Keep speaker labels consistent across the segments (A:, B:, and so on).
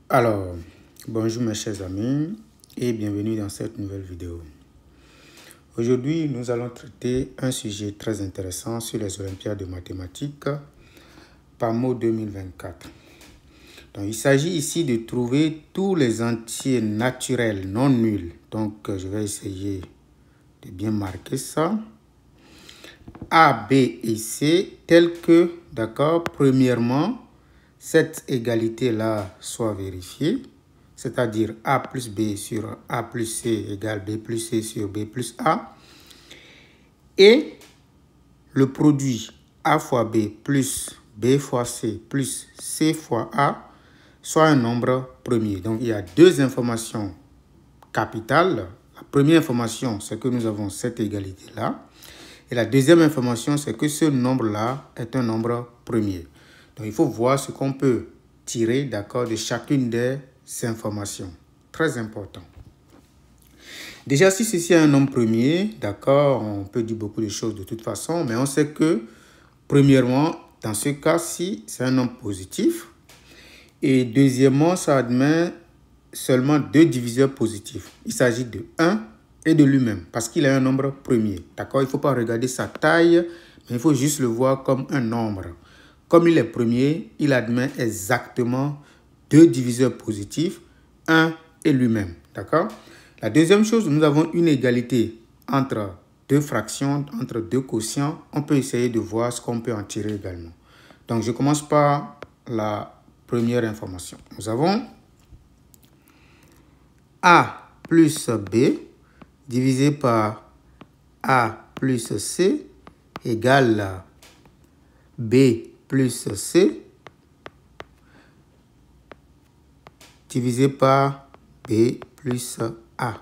A: Alors, bonjour mes chers amis et bienvenue dans cette nouvelle vidéo. Aujourd'hui, nous allons traiter un sujet très intéressant sur les Olympiades de mathématiques PAMO 2024. Donc, il s'agit ici de trouver tous les entiers naturels non nuls. Donc, je vais essayer de bien marquer ça. A, B et C, tels que, d'accord, premièrement, cette égalité-là soit vérifiée, c'est-à-dire A plus B sur A plus C égale B plus C sur B plus A, et le produit A fois B plus B fois C plus C fois A soit un nombre premier. Donc, il y a deux informations capitales. La première information, c'est que nous avons cette égalité-là. Et la deuxième information, c'est que ce nombre-là est un nombre premier. Donc, il faut voir ce qu'on peut tirer, d'accord, de chacune des informations. Très important. Déjà, si ceci est un nombre premier, d'accord, on peut dire beaucoup de choses de toute façon, mais on sait que, premièrement, dans ce cas-ci, c'est un nombre positif. Et deuxièmement, ça admet seulement deux diviseurs positifs. Il s'agit de 1 et de lui-même, parce qu'il est un nombre premier. D'accord? Il ne faut pas regarder sa taille, mais il faut juste le voir comme un nombre. Comme il est premier, il admet exactement deux diviseurs positifs, 1 et lui-même. D'accord? La deuxième chose, nous avons une égalité entre deux fractions, entre deux quotients. On peut essayer de voir ce qu'on peut en tirer également. Donc, je commence par la première information. Nous avons A plus B divisé par A plus C égale B plus C divisé par B plus A.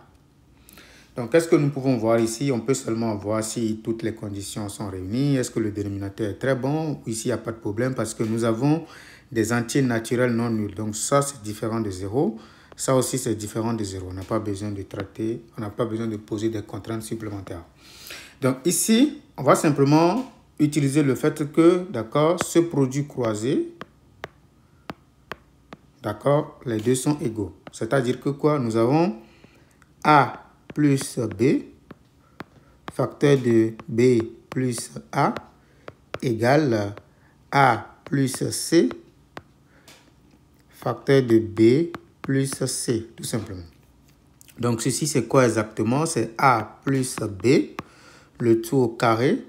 A: Donc, qu'est-ce que nous pouvons voir ici? On peut seulement voir si toutes les conditions sont réunies. Est-ce que le dénominateur est très bon? Ici, il n'y a pas de problème parce que nous avons des entiers naturels non nuls. Donc, ça, c'est différent de 0. Ça aussi, c'est différent de 0. On n'a pas besoin de traiter, on n'a pas besoin de poser des contraintes supplémentaires. Donc, ici, on va simplement utiliser le fait que, d'accord, ce produit croisé, d'accord, les deux sont égaux. C'est-à-dire que quoi? Nous avons A plus B, facteur de B plus A, égale A plus C, facteur de B plus C, tout simplement. Donc, ceci, c'est quoi exactement? C'est A plus B, le tout au carré,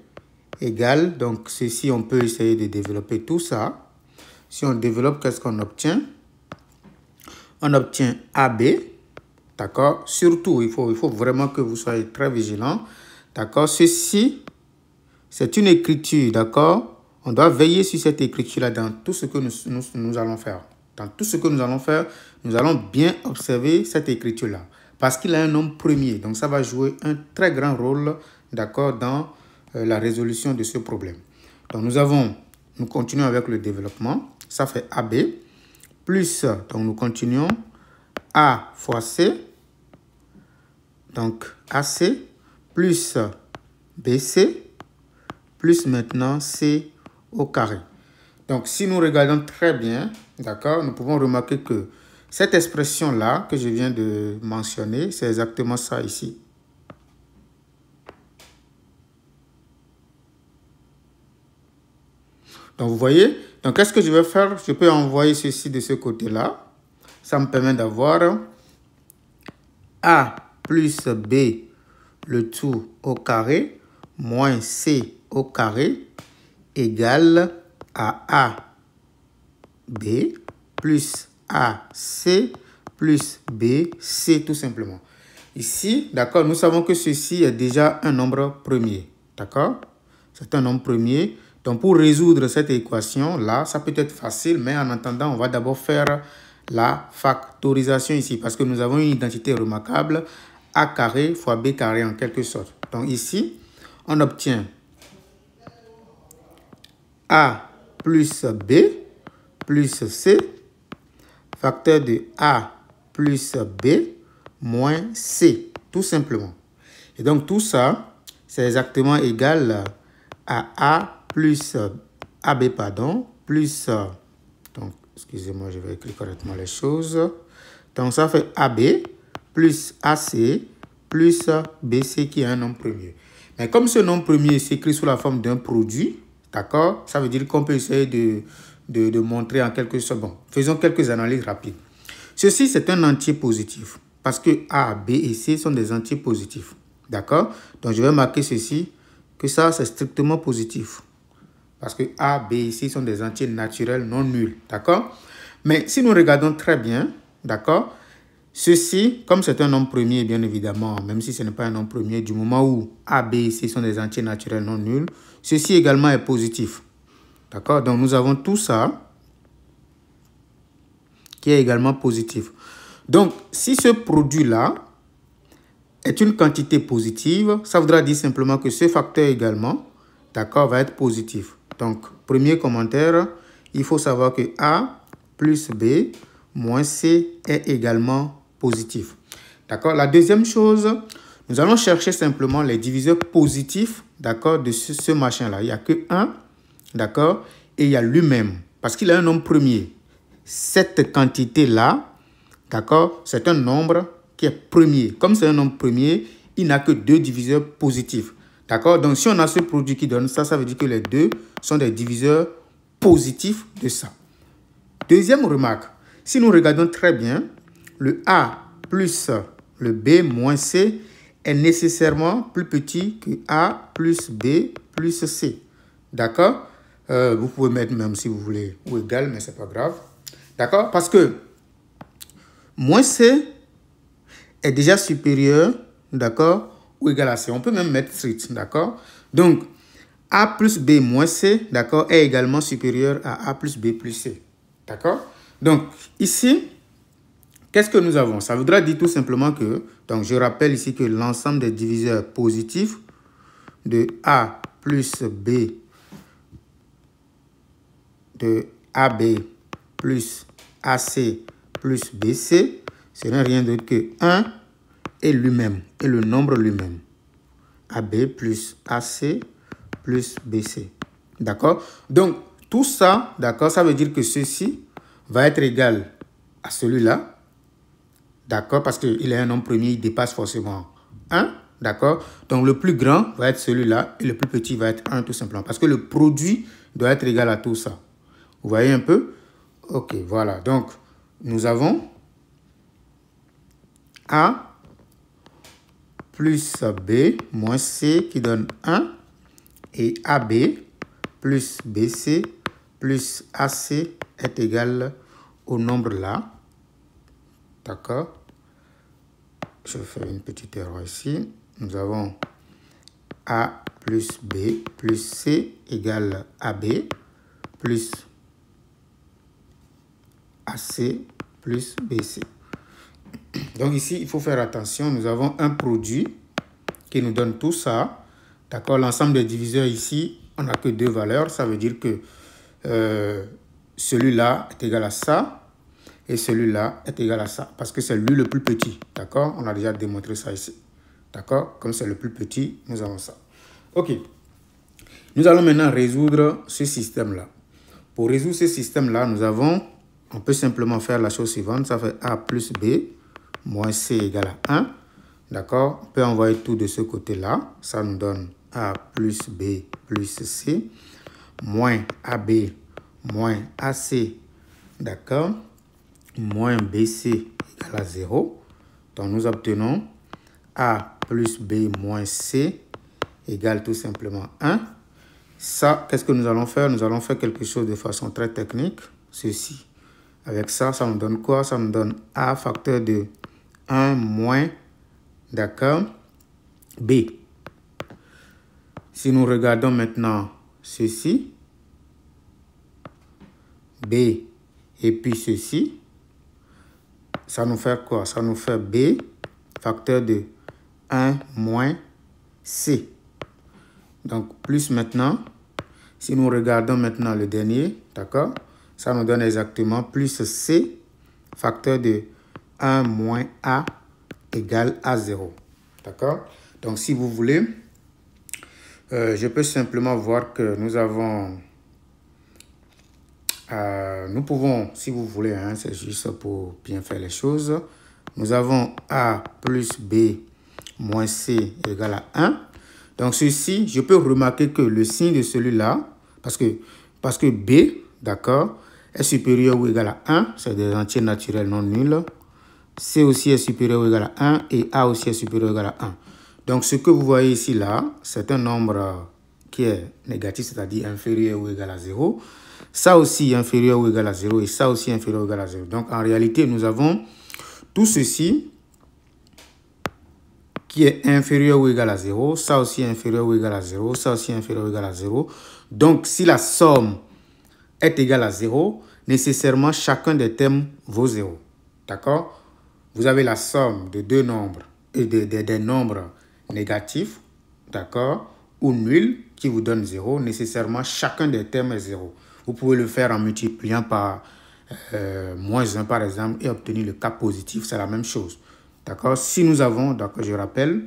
A: égale, donc ceci, on peut essayer de développer tout ça. Si on développe, qu'est-ce qu'on obtient? On obtient AB, d'accord? Surtout, il faut vraiment que vous soyez très vigilants, d'accord? Ceci, c'est une écriture, d'accord? On doit veiller sur cette écriture-là dans tout ce que nous allons faire. Dans tout ce que nous allons faire, nous allons bien observer cette écriture-là. Parce qu'il a un nombre premier. Donc, ça va jouer un très grand rôle, d'accord, dans la résolution de ce problème. Donc, nous continuons avec le développement. Ça fait AB. Plus, donc nous continuons. A fois C. Donc, AC. Plus BC. Plus maintenant C au carré. Donc, si nous regardons très bien, d'accord, nous pouvons remarquer que cette expression-là que je viens de mentionner, c'est exactement ça ici. Donc, vous voyez, donc qu'est-ce que je vais faire? Je peux envoyer ceci de ce côté-là. Ça me permet d'avoir A plus B, le tout au carré, moins C au carré, égale à B plus AC plus BC tout simplement. Ici, d'accord, nous savons que ceci est déjà un nombre premier. D'accord? C'est un nombre premier. Donc, pour résoudre cette équation-là, ça peut être facile, mais en attendant, on va d'abord faire la factorisation ici parce que nous avons une identité remarquable, A carré fois B carré en quelque sorte. Donc, ici, on obtient A plus B plus C, facteur de A plus B moins C, tout simplement. Et donc, tout ça, c'est exactement égal à A plus AB, pardon, plus donc Excusez-moi, je vais écrire correctement les choses. Donc, ça fait AB plus AC plus BC qui est un nombre premier. Mais comme ce nombre premier s'écrit sous la forme d'un produit, d'accord, ça veut dire qu'on peut essayer de montrer en quelque sorte. Bon, faisons quelques analyses rapides. Ceci, c'est un entier positif parce que A, B et C sont des entiers positifs. D'accord? Donc, je vais marquer ceci, que ça, c'est strictement positif. Parce que A, B et C sont des entiers naturels non nuls. D'accord? Mais si nous regardons très bien, d'accord, ceci, comme c'est un nombre premier, bien évidemment, même si ce n'est pas un nombre premier, du moment où A, B et C sont des entiers naturels non nuls, ceci également est positif. D'accord? Donc, nous avons tout ça qui est également positif. Donc, si ce produit-là est une quantité positive, ça voudra dire simplement que ce facteur également, d'accord, va être positif. Donc, premier commentaire, il faut savoir que A plus B moins C est également positif. D'accord? La deuxième chose, nous allons chercher simplement les diviseurs positifs, d'accord, de ce machin-là. Il n'y a que 1, d'accord, et il y a lui-même, parce qu'il a un nombre premier. Cette quantité-là, d'accord, c'est un nombre qui est premier. Comme c'est un nombre premier, il n'a que 2 diviseurs positifs. D'accord? Donc, si on a ce produit qui donne ça, ça veut dire que les deux sont des diviseurs positifs de ça. Deuxième remarque, si nous regardons très bien, le A plus le B moins C est nécessairement plus petit que A plus B plus C. D'accord? Vous pouvez mettre même si vous voulez ou égal, mais ce n'est pas grave. D'accord? Parce que moins C est déjà supérieur, d'accord, ou égal à C. On peut même mettre strict, d'accord? Donc, A plus B moins C, d'accord, est également supérieur à A plus B plus C. D'accord? Donc, ici, qu'est-ce que nous avons? Ça voudra dire tout simplement que, donc je rappelle ici que l'ensemble des diviseurs positifs de A plus B, de AB plus AC plus BC, ce n'est rien d'autre que 1 et lui-même, et le nombre lui-même. AB plus AC plus BC. D'accord? Donc, tout ça, d'accord, ça veut dire que ceci va être égal à celui-là. D'accord? Parce qu'il est un nombre premier, il dépasse forcément 1. D'accord? Donc, le plus grand va être celui-là et le plus petit va être 1 tout simplement. Parce que le produit doit être égal à tout ça. Vous voyez un peu? Ok, voilà. Donc, nous avons A plus B moins C qui donne 1 et AB plus BC plus AC est égal au nombre là. D'accord? Je fais une petite erreur ici. Nous avons A plus B plus C égale AB plus AC plus BC. Donc ici, il faut faire attention. Nous avons un produit qui nous donne tout ça. D'accord? L'ensemble des diviseurs ici, on n'a que 2 valeurs. Ça veut dire que celui-là est égal à ça. Et celui-là est égal à ça. Parce que c'est lui le plus petit. D'accord? On a déjà démontré ça ici. D'accord? Comme c'est le plus petit, nous avons ça. OK. Nous allons maintenant résoudre ce système-là. Pour résoudre ce système-là, on peut simplement faire la chose suivante. Ça fait A plus B moins C égale à 1. D'accord? On peut envoyer tout de ce côté-là. Ça nous donne A plus B plus C moins AB moins AC. D'accord? Moins BC égale à 0. Donc, nous obtenons A plus B moins C égale tout simplement 1. Ça, qu'est-ce que nous allons faire? Nous allons faire quelque chose de façon très technique. Ceci. Avec ça, ça nous donne quoi? Ça nous donne A facteur de 1 moins, d'accord, B. Si nous regardons maintenant ceci, B et puis ceci, ça nous fait quoi? Ça nous fait B facteur de 1 moins C. Donc, plus maintenant, si nous regardons maintenant le dernier, d'accord, ça nous donne exactement plus C facteur de 1 moins A égale à 0. D'accord? Donc, si vous voulez, je peux simplement voir que nous avons nous pouvons, si vous voulez, hein, c'est juste pour bien faire les choses. Nous avons A plus B moins C égale à 1. Donc, ceci, je peux remarquer que le signe de celui-là, parce que B, d'accord, est supérieur ou égal à 1, c'est des entiers naturels non nuls. C aussi est supérieur ou égal à 1 et A aussi est supérieur ou égal à 1. Donc, ce que vous voyez ici, là, c'est un nombre qui est négatif, c'est-à-dire inférieur ou égal à 0. Ça aussi inférieur ou égal à 0 et ça aussi inférieur ou égal à 0. Donc, en réalité, nous avons tout ceci qui est inférieur ou égal à 0, ça aussi inférieur ou égal à 0, ça aussi inférieur ou égal à 0. Donc, si la somme est égale à 0, nécessairement, chacun des termes vaut 0. D'accord? Vous avez la somme de deux nombres et des nombres négatifs, d'accord, ou nuls, qui vous donnent 0. Nécessairement, chacun des termes est 0. Vous pouvez le faire en multipliant par moins 1, par exemple, et obtenir le cas positif. C'est la même chose. D'accord? Si nous avons, d'accord, je rappelle,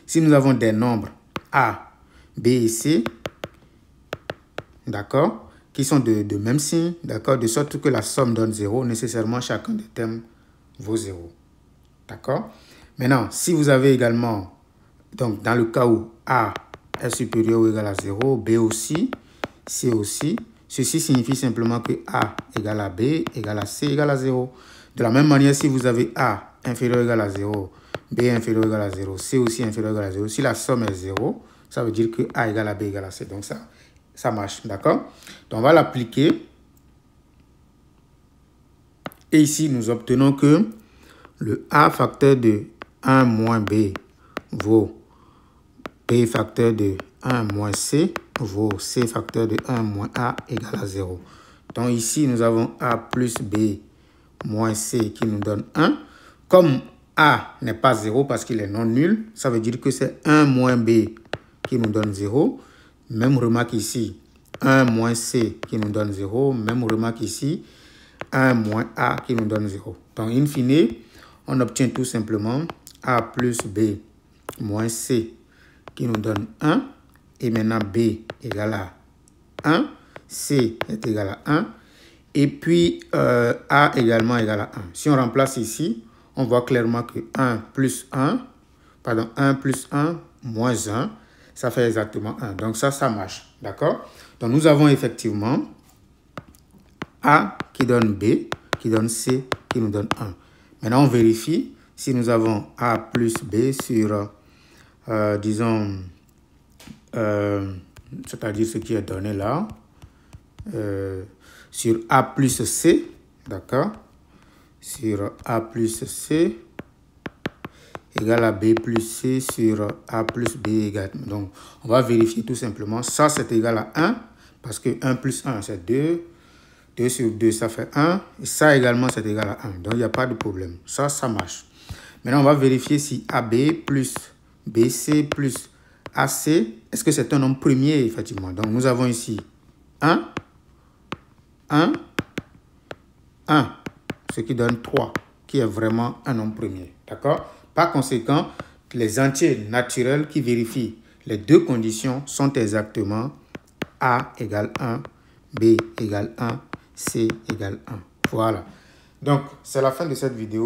A: si nous avons des nombres A, B et C, d'accord, qui sont de même signe, d'accord, de sorte que la somme donne 0, nécessairement chacun des termes vaut 0. D'accord? Maintenant, si vous avez également, donc dans le cas où A est supérieur ou égal à 0, B aussi, C aussi, ceci signifie simplement que A égale à B égale à C égale à 0. De la même manière, si vous avez A inférieur ou égal à 0, B inférieur ou égal à 0, C aussi inférieur ou égal à 0, si la somme est 0, ça veut dire que A égale à B égale à C. Donc ça marche, d'accord? Donc on va l'appliquer. Et ici, nous obtenons que le A facteur de 1 moins B vaut B facteur de 1 moins C vaut C facteur de 1 moins A égale à 0. Donc ici, nous avons A plus B moins C qui nous donne 1. Comme A n'est pas 0 parce qu'il est non nul, ça veut dire que c'est 1 moins B qui nous donne 0. Même remarque ici, 1 moins C qui nous donne 0. Même remarque ici, 1 moins A qui nous donne 0. Donc, in fine, on obtient tout simplement A plus B moins C qui nous donne 1. Et maintenant, B égale à 1. C est égal à 1. Et puis, A également égal à 1. Si on remplace ici, on voit clairement que 1 plus 1 moins 1, ça fait exactement 1. Donc, ça marche. D'accord? Donc, nous avons effectivement A qui donne B, qui donne C, qui nous donne 1. Maintenant, on vérifie si nous avons A plus B sur, disons, c'est-à-dire ce qui est donné là, sur A plus C, d'accord, sur A plus C égale à B plus C sur A plus B égale. Donc, on va vérifier tout simplement. Ça, c'est égal à 1, parce que 1 plus 1, c'est 2. 2 sur 2, ça fait 1. Et ça également, c'est égal à 1. Donc, il n'y a pas de problème. Ça marche. Maintenant, on va vérifier si AB plus BC plus AC, est-ce que c'est un nombre premier, effectivement. Donc, nous avons ici 1, 1, 1, ce qui donne 3, qui est vraiment un nombre premier. D'accord? Par conséquent, les entiers naturels qui vérifient les deux conditions sont exactement A égale 1, B égale 1, C égale 1. Voilà. Donc, c'est la fin de cette vidéo.